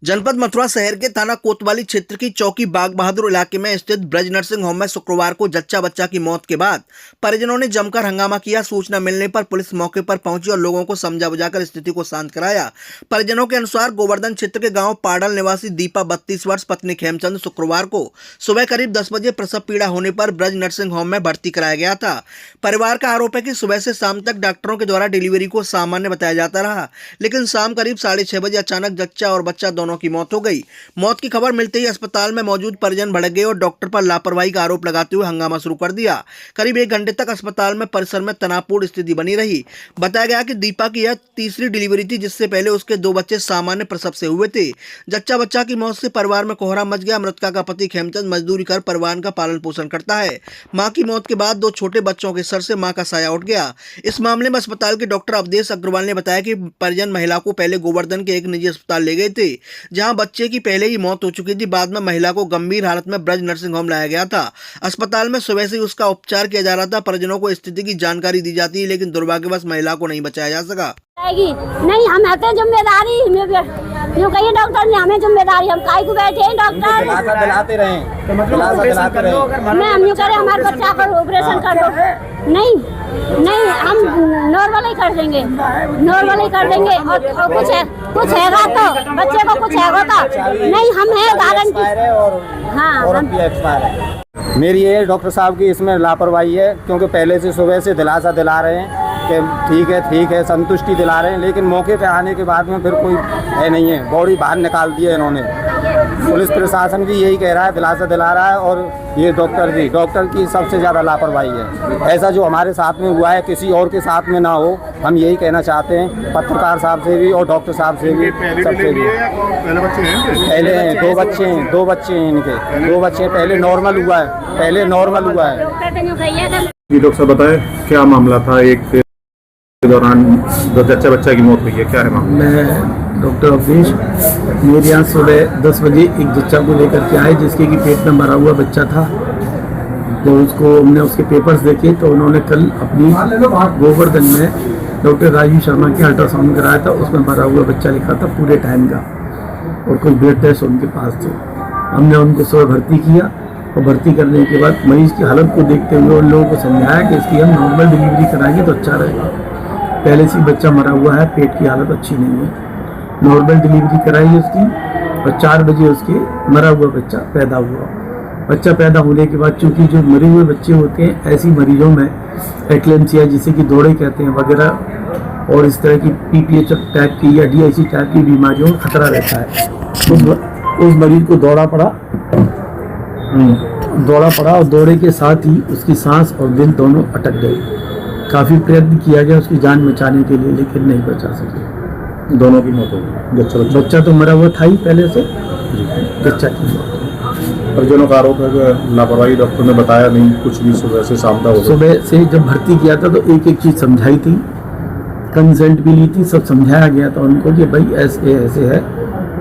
जनपद मथुरा शहर के थाना कोतवाली क्षेत्र की चौकी बाग बहादुर इलाके में स्थित ब्रज नर्सिंग होम में शुक्रवार को जच्चा बच्चा की मौत के बाद परिजनों ने जमकर हंगामा किया। सूचना मिलने पर पुलिस मौके पर पहुंची और लोगों को समझा बुझाकर स्थिति को शांत कराया। परिजनों के अनुसार गोवर्धन क्षेत्र के गांव पाडल निवासी दीपा 32 वर्ष पत्नी खेमचंद शुक्रवार को सुबह करीब 10 बजे प्रसव पीड़ा होने पर ब्रज नर्सिंग होम में भर्ती कराया गया था। परिवार का आरोप है कि सुबह से शाम तक डॉक्टरों के द्वारा डिलीवरी को सामान्य बताया जाता रहा, लेकिन शाम करीब 6:30 बजे अचानक जच्चा और बच्चा दोनों की मौत हो गई। मौत की खबर मिलते ही अस्पताल में मौजूद परिजन भड़क गए और डॉक्टर पर लापरवाही का आरोप लगाते हुए हंगामा शुरू कर दिया। करीब 1 घंटे तक अस्पताल में परिसर में तनावपूर्ण स्थिति बनी रही। बताया गया कि दीपा की यह तीसरी डिलीवरी थी, जिससे पहले उसके 2 बच्चे सामान्य प्रसव से हुए थे। जच्चा बच्चा की मौत से परिवार में कोहराम मच गया। मृतका का पति खेमचंद मजदूरी कर परिवार का पालन पोषण करता है। मां की मौत के बाद 2 छोटे बच्चों के सर से मां का साया उठ गया। इस मामले में अस्पताल के डॉक्टर अवधेश अग्रवाल ने बताया कि परिजन महिला को पहले गोवर्धन के एक निजी अस्पताल ले गए थे, जहां बच्चे की पहले ही मौत हो चुकी थी। बाद में महिला को गंभीर हालत में ब्रज नर्सिंग होम लाया गया था। अस्पताल में सुबह से उसका उपचार किया जा रहा था। परिजनों को स्थिति की जानकारी दी जाती है, लेकिन दुर्भाग्यवश महिला को नहीं बचाया जा सका। नहीं, हम आते जिम्मेदारी जो कही डॉक्टर ने हमें जिम्मेदारी, हम काहे को बैठे हैं डॉक्टर दिलाते रहे मैं हम यूँ करें हमारे बच्चा का ऑपरेशन कर दो। नहीं, हम नॉर्मल ही कर देंगे, नॉर्मल ही कर देंगे। और कुछ हैगा तो बच्चे को कुछ हैगा तो नहीं, हम है गारंटी। हाँ, मेरी ये डॉक्टर साहब की इसमें लापरवाही है, क्योंकि पहले से सुबह से दिलासा दिला रहे हैं कि ठीक है संतुष्टि दिला रहे हैं, लेकिन मौके पे आने के बाद में फिर कोई है नहीं है, बॉडी बाहर निकाल दी है इन्होंने। पुलिस प्रशासन भी यही कह रहा है, दिलासा दिला रहा है, और ये डॉक्टर की सबसे ज़्यादा लापरवाही है। ऐसा जो हमारे साथ में हुआ है किसी और के साथ में ना हो, हम यही कहना चाहते हैं पत्रकार साहब से भी और डॉक्टर साहब से भी, सबसे भी। पहले हैं 2 बच्चे हैं, 2 बच्चे हैं इनके, 2 बच्चे पहले नॉर्मल हुआ है। ये डॉक्टर साहब बताएं क्या मामला था? एक के दौरान जच्चा बच्चा की मौत हुई है, क्या है मामला? मैं डॉक्टर अवधेश, मेरे यहाँ सुबह 10 बजे एक जच्चा को लेकर के आए, जिसके कि पेट में मरा हुआ बच्चा था। जब उसको हमने उसके पेपर्स देखे तो उन्होंने कल अपनी गोवर्धन में डॉक्टर राजीव शर्मा की अल्ट्रासाउंड कराया था, उसमें मरा हुआ बच्चा लिखा था पूरे टाइम का, और कुछ ब्लड टेस्ट उनके पास थे। हमने उनको सुबह भर्ती किया, और भर्ती करने के बाद मरीज़ की हालत को देखते हुए उन लोगों को समझाया कि इसकी हम नॉर्मल डिलीवरी कराएंगे तो अच्छा रहेगा। पहले से बच्चा मरा हुआ है, पेट की हालत अच्छी नहीं है, नॉर्मल डिलीवरी कराई उसकी, और 4 बजे उसके मरा हुआ बच्चा पैदा हुआ। बच्चा पैदा होने के बाद चूँकि जो मरे हुए बच्चे होते हैं, ऐसी मरीजों में एक्लेम्सिया, जिसे कि दौड़े कहते हैं वगैरह, और इस तरह की PPH टाइप की या DIC टाइप की बीमारियों का खतरा रहता है। तो उस मरीज को दौड़ा पड़ा, और दौड़े के साथ ही उसकी सांस और दिल दोनों अटक गए। काफ़ी प्रयत्न किया गया उसकी जान बचाने के लिए, लेकिन नहीं बचा सके। दोनों की मौत हो गई। बच्चा तो मरा हुआ था ही पहले से, बच्चा की मौत। परिजनों का आरोप है कि लापरवाही, डॉक्टर ने बताया नहीं कुछ भी, सुबह से शाम तक। सुबह से जब भर्ती किया था तो एक चीज़ समझाई थी, कंसल्ट भी ली थी, सब समझाया गया था उनको कि भाई ऐसे है,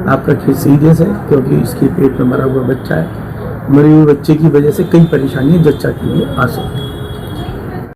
आपका केस सीरियस है, क्योंकि इसके पेट में मरा हुआ बच्चा है। मरे हुए बच्चे की वजह से कई परेशानियां जच्चा के लिए आ सकती हैं।